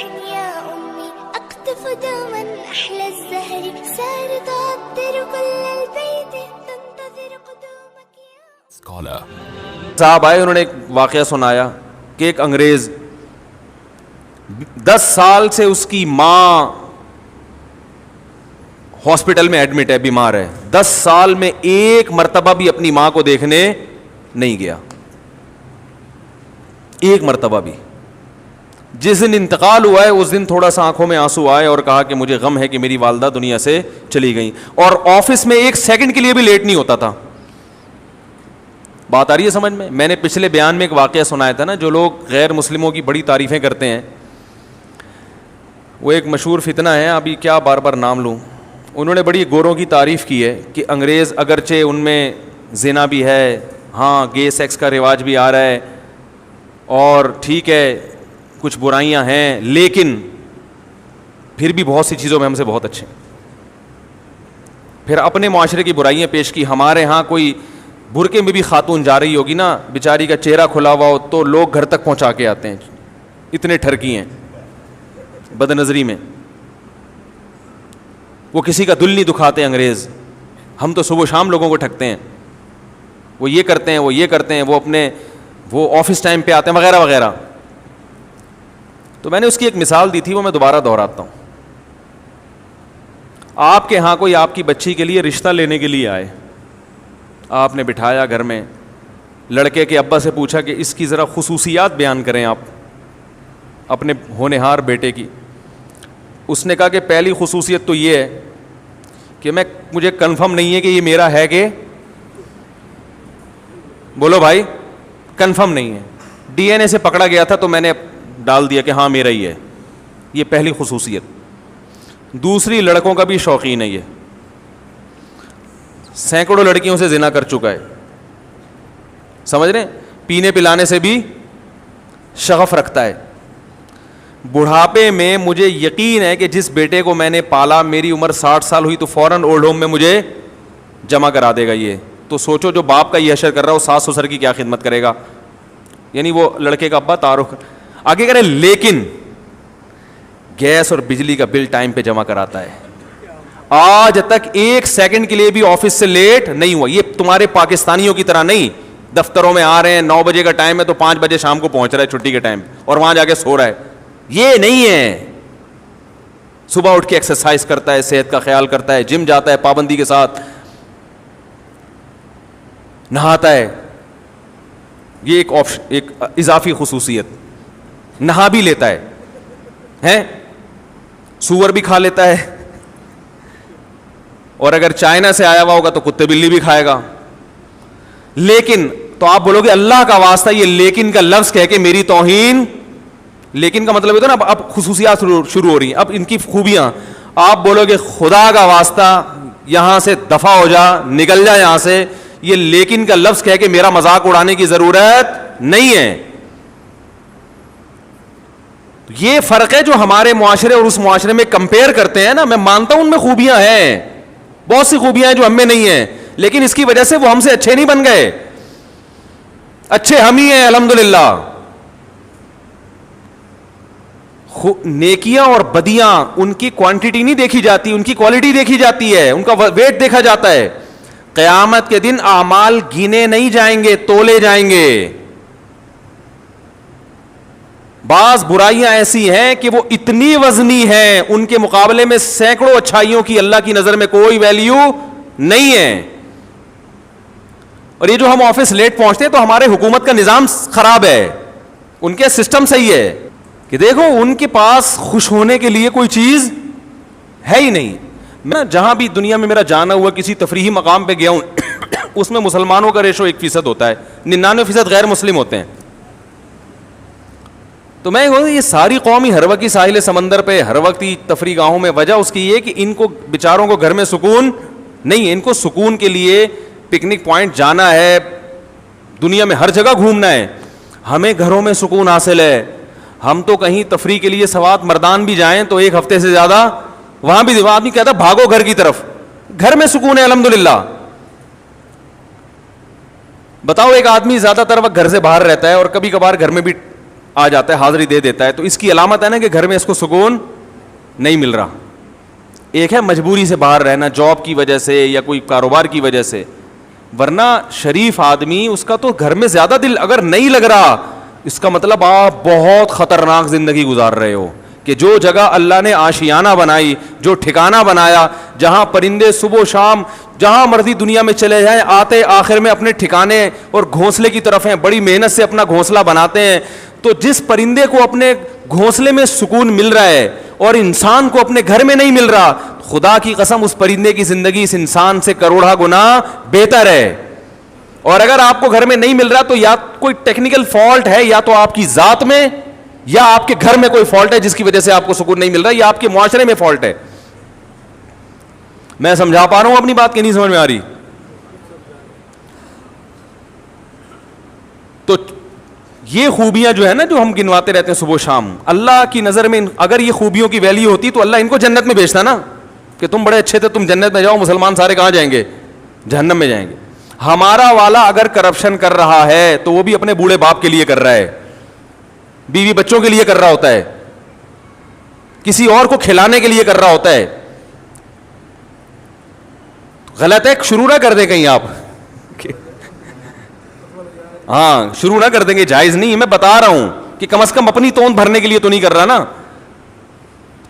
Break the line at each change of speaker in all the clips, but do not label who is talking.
يا أمي أقطف دوما أحلى الزهر سار تعطر كل البيت تنتظر قدومك يا
اسکالر صاحب آئے, انہوں نے ایک واقعہ سنایا کہ ایک انگریز 10 سال سے اس کی ماں ہاسپٹل میں ایڈمٹ ہے, بیمار ہے, 10 سال میں ایک مرتبہ بھی اپنی ماں کو دیکھنے نہیں گیا, ایک مرتبہ بھی. جس دن انتقال ہوا ہے اس دن تھوڑا سا آنکھوں میں آنسو آئے اور کہا کہ مجھے غم ہے کہ میری والدہ دنیا سے چلی گئیں, اور آفس میں ایک سیکنڈ کے لیے بھی لیٹ نہیں ہوتا تھا. بات آ رہی ہے سمجھ میں؟ میں نے پچھلے بیان میں ایک واقعہ سنایا تھا نا, جو لوگ غیر مسلموں کی بڑی تعریفیں کرتے ہیں, وہ ایک مشہور فتنہ ہے, ابھی کیا بار بار نام لوں. انہوں نے بڑی گوروں کی تعریف کی ہے کہ انگریز اگرچہ ان میں زنا بھی ہے, ہاں گے سیکس کا رواج بھی آ رہا ہے, اور ٹھیک ہے کچھ برائیاں ہیں, لیکن پھر بھی بہت سی چیزوں میں ہم سے بہت اچھے ہیں. پھر اپنے معاشرے کی برائیاں پیش کی. ہمارے ہاں کوئی برقعے میں بھی خاتون جا رہی ہوگی نا, بیچاری کا چہرہ کھلا ہوا ہو تو لوگ گھر تک پہنچا کے آتے ہیں, اتنے ٹھرکی ہیں بد نظری میں. وہ کسی کا دل نہیں دکھاتے انگریز. ہم تو صبح شام لوگوں کو ٹھگتے ہیں, وہ یہ کرتے ہیں, وہ یہ کرتے ہیں, وہ آفس ٹائم پہ آتے ہیں وغیرہ وغیرہ. تو میں نے اس کی ایک مثال دی تھی, وہ میں دوبارہ دہراتا ہوں. آپ کے ہاں کوئی آپ کی بچی کے لیے رشتہ لینے کے لیے آئے, آپ نے بٹھایا گھر میں, لڑکے کے ابا سے پوچھا کہ اس کی ذرا خصوصیات بیان کریں آپ اپنے ہونہار بیٹے کی. اس نے کہا کہ پہلی خصوصیت تو یہ ہے کہ مجھے کنفرم نہیں ہے کہ یہ میرا ہے کہ, بولو بھائی, کنفرم نہیں ہے, ڈی این اے سے پکڑا گیا تھا تو میں نے ڈال دیا کہ ہاں میرا ہی ہے. یہ پہلی خصوصیت. دوسری, لڑکوں کا بھی شوقین ہے, یہ سینکڑوں لڑکیوں سے زنا کر چکا ہے, سمجھ رہے ہیں, پینے پلانے سے بھی شغف رکھتا ہے. بڑھاپے میں مجھے یقین ہے کہ جس بیٹے کو میں نے پالا, میری عمر 60 سال ہوئی تو فوراً اولڈ ہوم میں مجھے جمع کرا دے گا. یہ تو سوچو جو باپ کا یہ حشر کر رہا ہے وہ ساس سسر کی کیا خدمت کرے گا. یعنی وہ لڑکے کا ابا تعارف آگے کرے, لیکن گیس اور بجلی کا بل ٹائم پہ جمع کراتا ہے. آج تک ایک سیکنڈ کے لیے بھی آفس سے لیٹ نہیں ہوا. یہ تمہارے پاکستانیوں کی طرح نہیں, دفتروں میں آ رہے ہیں 9 بجے کا ٹائم ہے تو 5 بجے شام کو پہنچ رہا ہے چھٹی کے ٹائم, اور وہاں جا کے سو رہا ہے. یہ نہیں ہے. صبح اٹھ کے ایکسرسائز کرتا ہے, صحت کا خیال کرتا ہے, جم جاتا ہے پابندی کے ساتھ, نہاتا ہے. یہ ایک اضافی خصوصیت, نہا بھی لیتا ہے, سور بھی کھا لیتا ہے, اور اگر چائنا سے آیا ہوا ہوگا تو کتے بلی بھی کھائے گا. لیکن تو آپ بولو گے اللہ کا واسطہ, یہ لیکن کا لفظ کہہ کے میری توہین, لیکن کا مطلب ہوتا ہے نا اب خصوصیات شروع ہو رہی ہیں, اب ان کی خوبیاں. آپ بولو گے خدا کا واسطہ یہاں سے دفع ہو جا, نکل جا یہاں سے, یہ لیکن کا لفظ کہہ کے میرا مذاق اڑانے کی ضرورت نہیں ہے. یہ فرق ہے جو ہمارے معاشرے اور اس معاشرے میں کمپیئر کرتے ہیں نا. میں مانتا ہوں ان میں خوبیاں ہیں, بہت سی خوبیاں ہیں جو ہم میں نہیں ہیں, لیکن اس کی وجہ سے وہ ہم سے اچھے نہیں بن گئے. اچھے ہم ہی ہیں الحمدللہ. نیکیاں اور بدیاں ان کی کوانٹٹی نہیں دیکھی جاتی, ان کی کوالٹی دیکھی جاتی ہے, ان کا ویٹ دیکھا جاتا ہے. قیامت کے دن اعمال گنے نہیں جائیں گے, تولے جائیں گے. بعض برائیاں ایسی ہیں کہ وہ اتنی وزنی ہیں, ان کے مقابلے میں سینکڑوں اچھائیوں کی اللہ کی نظر میں کوئی ویلیو نہیں ہے. اور یہ جو ہم آفس لیٹ پہنچتے ہیں تو ہمارے حکومت کا نظام خراب ہے, ان کے سسٹم صحیح ہے کہ دیکھو ان کے پاس خوش ہونے کے لیے کوئی چیز ہے ہی نہیں. میں جہاں بھی دنیا میں میرا جانا ہوا کسی تفریحی مقام پہ گیا ہوں اس میں مسلمانوں کا ریشو 1% ہوتا ہے, 99% غیر مسلم ہوتے ہیں. تو میں یہ ساری قوم ہی ہر وقت ساحل سمندر پہ, ہر وقت تفریح گاہوں میں, وجہ اس کی یہ کہ ان کو بیچاروں کو گھر میں سکون نہیں ہے. ان کو سکون کے لیے پکنک پوائنٹ جانا ہے, دنیا میں ہر جگہ گھومنا ہے. ہمیں گھروں میں سکون حاصل ہے. ہم تو کہیں تفریح کے لیے سوات مردان بھی جائیں تو 1 ہفتے سے زیادہ وہاں بھی آدمی کہتا بھاگو گھر کی طرف. گھر میں سکون ہے الحمدللہ. بتاؤ ایک آدمی زیادہ تر وقت گھر سے باہر رہتا ہے اور کبھی کبھار گھر میں بھی آ جاتا ہے, حاضری دے دیتا ہے, تو اس کی علامت ہے نا کہ گھر میں اس کو سکون نہیں مل رہا. ایک ہے مجبوری سے باہر رہنا, جاب کی وجہ سے یا کوئی کاروبار کی وجہ سے, ورنہ شریف آدمی اس کا تو گھر میں زیادہ دل اگر نہیں لگ رہا, اس کا مطلب آپ بہت خطرناک زندگی گزار رہے ہو. کہ جو جگہ اللہ نے آشیانہ بنائی, جو ٹھکانہ بنایا, جہاں پرندے صبح و شام جہاں مرضی دنیا میں چلے جائیں آتے آخر میں اپنے ٹھکانے اور گھونسلے کی طرف ہیں, بڑی محنت سے اپنا گھونسلہ بناتے ہیں. تو جس پرندے کو اپنے گھونسلے میں سکون مل رہا ہے اور انسان کو اپنے گھر میں نہیں مل رہا, خدا کی قسم اس پرندے کی زندگی اس انسان سے کروڑا گنا بہتر ہے. اور اگر آپ کو گھر میں نہیں مل رہا تو یا کوئی ٹیکنیکل فالٹ ہے, یا تو آپ کی ذات میں, یا آپ کے گھر میں کوئی فالٹ ہے جس کی وجہ سے آپ کو سکون نہیں مل رہا, یا آپ کے معاشرے میں فالٹ ہے. میں سمجھا پا رہا ہوں اپنی بات کی نہیں سمجھ میں آ رہی؟ تو یہ خوبیاں جو ہے نا جو ہم گنواتے رہتے ہیں صبح و شام, اللہ کی نظر میں اگر یہ خوبیوں کی ویلیو ہوتی تو اللہ ان کو جنت میں بھیجتا نا, کہ تم بڑے اچھے تھے, تم جنت میں جاؤ, مسلمان سارے کہاں جائیں گے؟ جہنم میں جائیں گے. ہمارا والا اگر کرپشن کر رہا ہے تو وہ بھی اپنے بوڑھے باپ کے لیے کر رہا ہے, بیوی بچوں کے لیے کر رہا ہوتا ہے, کسی اور کو کھلانے کے لیے کر رہا ہوتا ہے. غلط ہے, شروع نہ کر دیں کہیں آپ, ہاں شروع نہ کر دیں گے, جائز نہیں. میں بتا رہا ہوں کہ کم از کم اپنی توند بھرنے کے لیے تو نہیں کر رہا نا.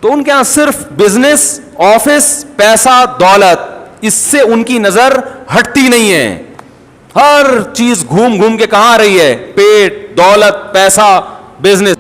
تو ان کے یہاں صرف بزنس, آفس, پیسہ, دولت, اس سے ان کی نظر ہٹتی نہیں ہے. ہر چیز گھوم گھوم کے کہاں آ رہی ہے؟ پیٹ, دولت, پیسہ, بزنس.